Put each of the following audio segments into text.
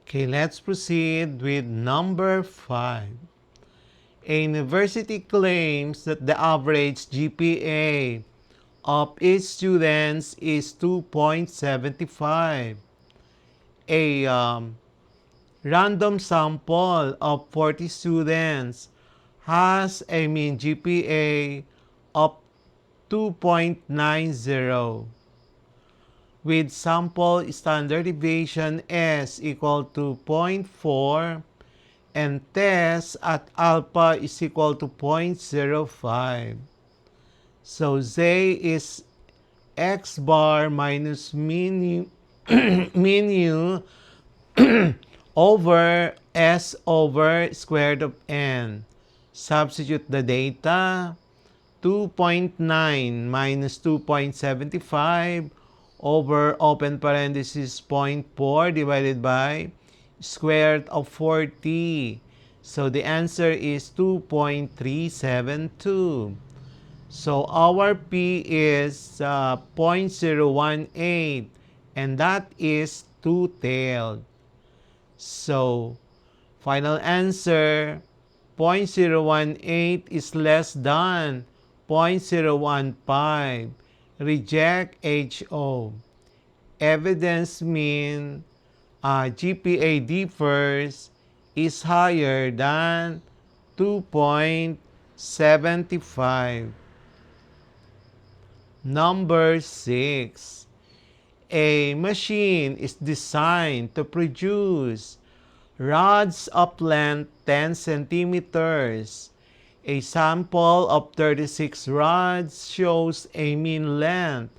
Okay, let's proceed with number 5. A university claims that the average GPA of its students is 2.75. A random sample of 40 students has a mean GPA of 2.90 with sample standard deviation S equal to zero point 0.4 and test at alpha is equal to 0.05. So Z is X bar minus min u over S over square root of N. Substitute the data. 2.9 minus 2.75 over open parenthesis 0.4 divided by square root of 40. So the answer is 2.372. So our P is 0.018 and that is two-tailed. So final answer 0.018 is less than 0.015. Reject HO. Evidence mean GPA differs is higher than 2.75. Number 6. A machine is designed to produce rods of length 10 centimeters. A sample of 36 rods shows a mean length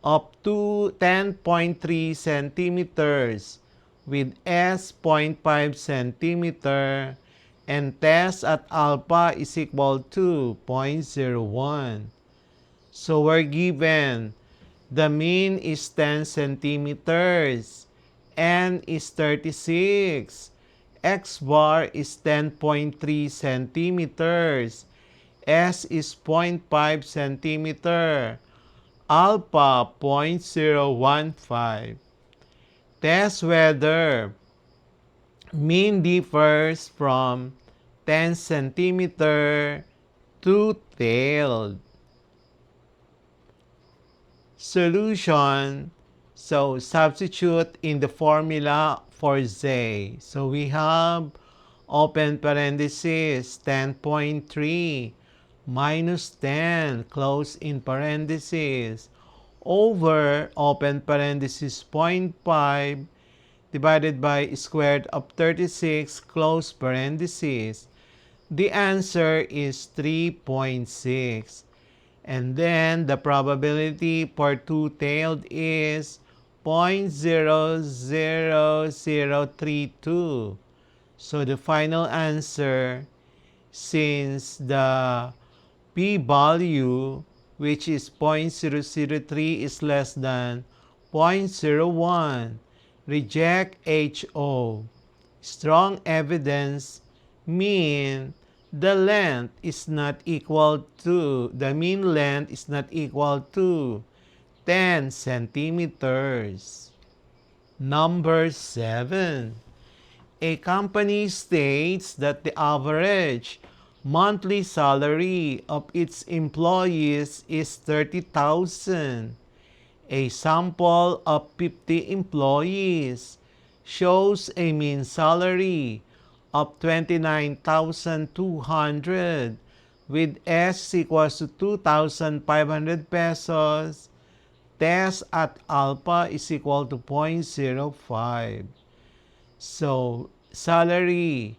of 10.3 centimeters with S 0.5 centimeter and test at alpha is equal to 0.01. So we're given the mean is 10 centimeters, N is 36, X bar is 10.3 centimeters, S is 0.5 centimeter, alpha 0.015. Test whether mean differs from 10 centimeter two-tailed. Solution. So substitute in the formula for Z. So we have open parenthesis 10.3 minus 10 close in parenthesis over open parenthesis 0.5 divided by square root of 36 close parenthesis. The answer is 3.6. And then the probability for two-tailed is 0.00032. So the final answer, since the p-value, which is 0.003, is less than 0.01, reject HO. Strong evidence mean the length is not equal to, the mean length is not equal to 10 centimeters. Number 7. A company states that the average monthly salary of its employees is 30,000. A sample of 50 employees shows a mean salary of 29,200 with S equals to 2,500 pesos. Test at alpha is equal to 0.05. So, salary,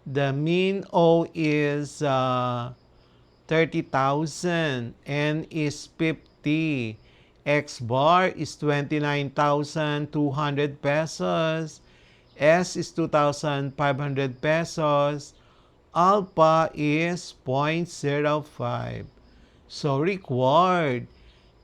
the mean O is 30,000, N is 50, X bar is 29,200 pesos, S is 2,500 pesos, alpha is 0.05. So required,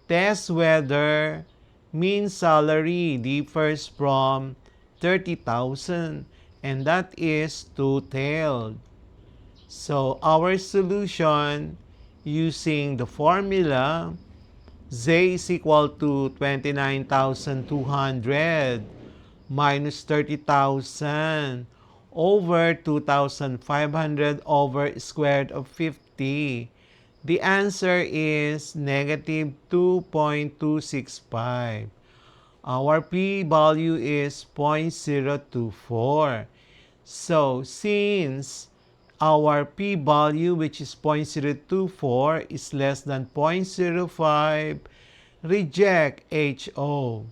test whether mean salary differs from 30,000 and that is two-tailed. So our solution using the formula, Z is equal to 29,200 minus 30,000 over 2,500 over square root of 50. The answer is negative 2.265. Our p-value is 0.024. So, since our p-value, which is 0.024, is less than 0.05, reject HO.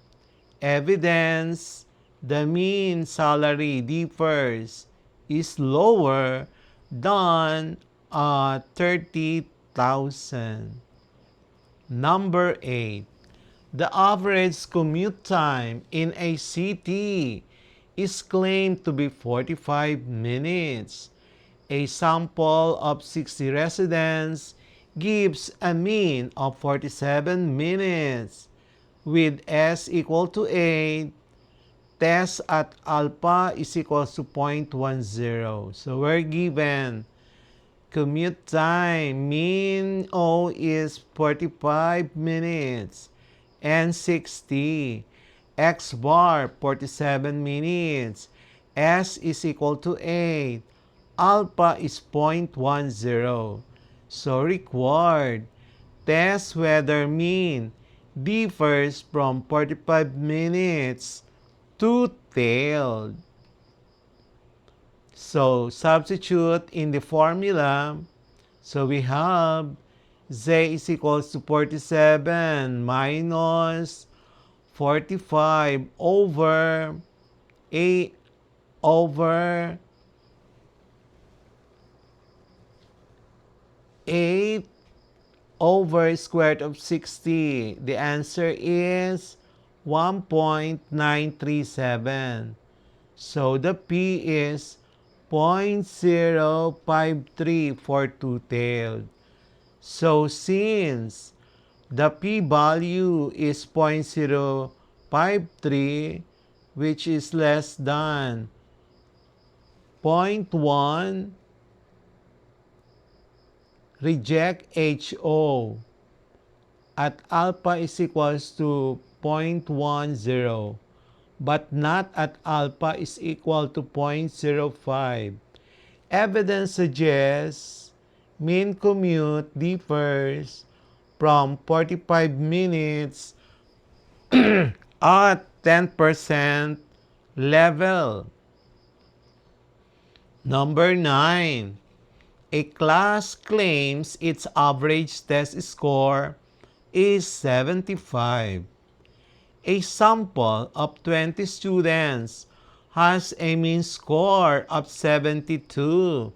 Evidence: the mean salary differs is lower than 30,000. Number 8. The average commute time in a city is claimed to be 45 minutes. A sample of 60 residents gives a mean of 47 minutes. With S equal to 8, test at alpha is equals to 0.10. So we're given commute time, mean O is 45 minutes and 60. X bar, 47 minutes. S is equal to 8. Alpha is 0.10. So required, test whether mean differs from 45 minutes to tailed. So substitute in the formula. So we have Z is equals to 47 minus 45 over 8 over 8 over square root of 60. The answer is 1.937. So the P is 0.053 for two-tailed. So since the p-value is 0.053, which is less than 0.1, reject HO at alpha is equals to 0.10, but not at alpha is equal to 0.05. Evidence suggests mean commute differs from 45 minutes at 10% level. Number 9. A class claims its average test score is 75. A sample of 20 students has a mean score of 72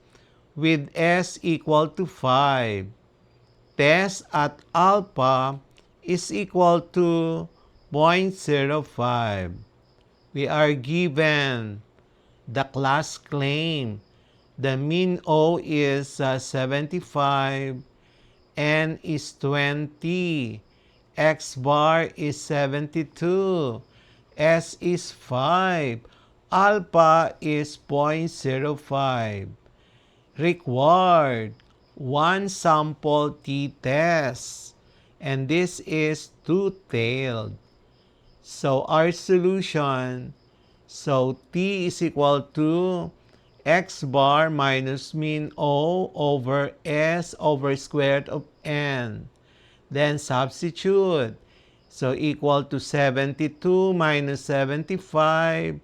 with S equal to 5. Test at alpha is equal to 0.05. We are given the class claim. The mean O is 75, N is 20, X bar is 72, S is 5, alpha is 0.05. Required one sample t-test, and this is two-tailed. So our solution, so t is equal to X bar minus mean O over S over square root of N. Then substitute. So equal to 72 minus 75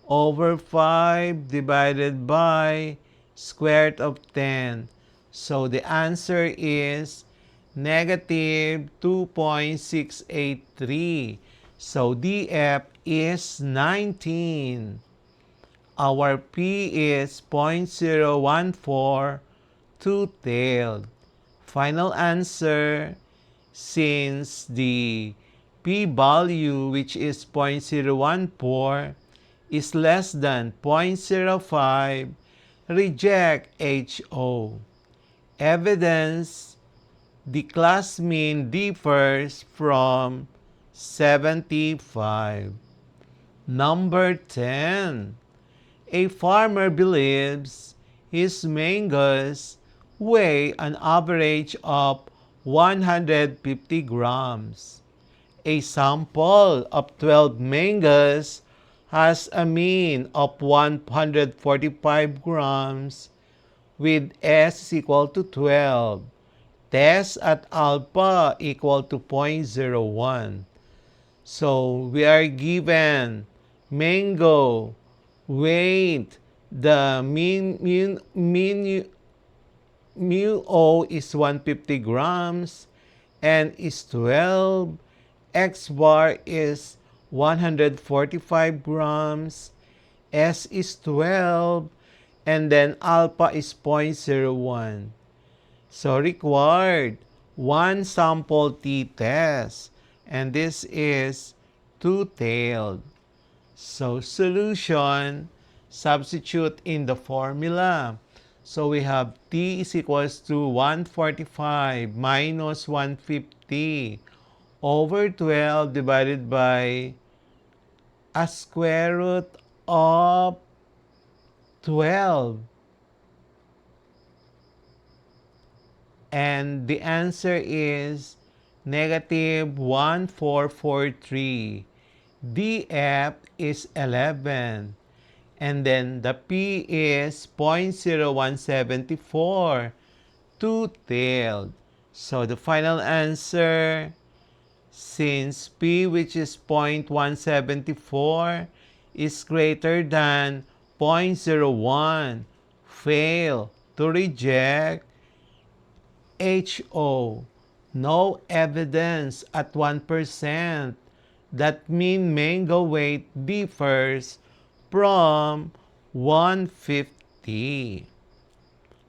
over 5 divided by square root of 10. So the answer is negative 2.683. So DF is 19. Our P is 0.014, two-tailed. Final answer, since the p-value, which is 0.014, is less than 0.05, reject HO. Evidence: the class mean differs from 75. Number 10. A farmer believes his mangoes weigh an average of 150 grams. A sample of 12 mangoes has a mean of 145 grams with S is equal to 12. Test at alpha equal to 0.01. So we are given mango weight. The mu O is 150 grams, N is 12, X bar is 145 grams, S is 12, and then alpha is 0.01. So required one sample t-test, and this is two-tailed. So solution, substitute in the formula. So we have t is equals to 145 minus 150 over 12 divided by a square root of 12. And the answer is negative 1443. DF is 11. And then the P is 0.0174, two-tailed. So the final answer, since P, which is 0.174, is greater than 0.01, fail to reject HO. No evidence at 1% that mean mango weight differs from 150.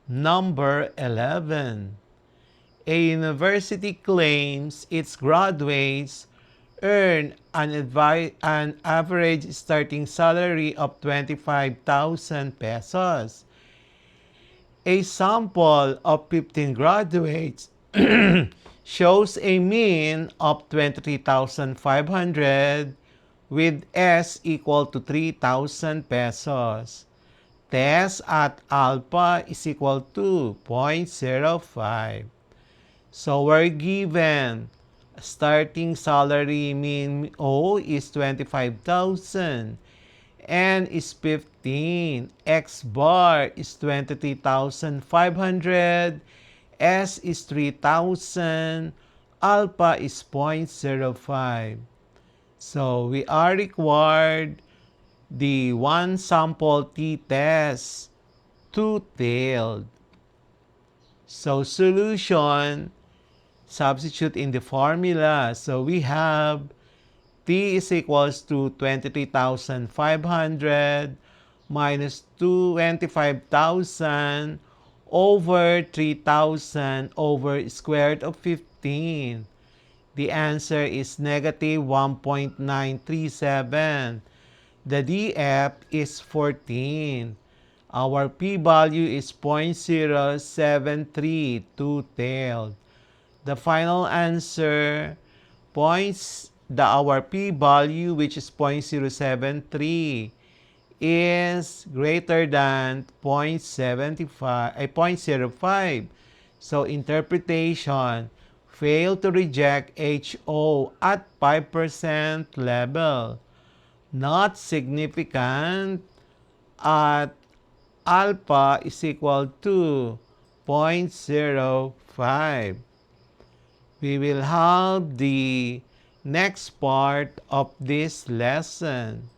Number 11. A university claims its graduates earn an average starting salary of 25,000 pesos. A sample of 15 graduates shows a mean of 23,500 with S equal to 3,000 pesos. Test at alpha is equal to 0.05. So we're given starting salary mean O is 25,000. N is 15. X bar is 23,500. S is 3,000. Alpha is 0.05. So we are required the one sample t-test, two-tailed. So solution, substitute in the formula. So we have T is equals to 23,500 minus 25,000 over 3,000 over square root of 15. The answer is negative 1.937. The DF is 14. Our p-value is 0.073, two-tailed. The final answer, our p-value, which is 0.073, is greater than 0.05. So interpretation, fail to reject HO at 5% level. Not significant at alpha is equal to 0.05. We will have the next part of this lesson.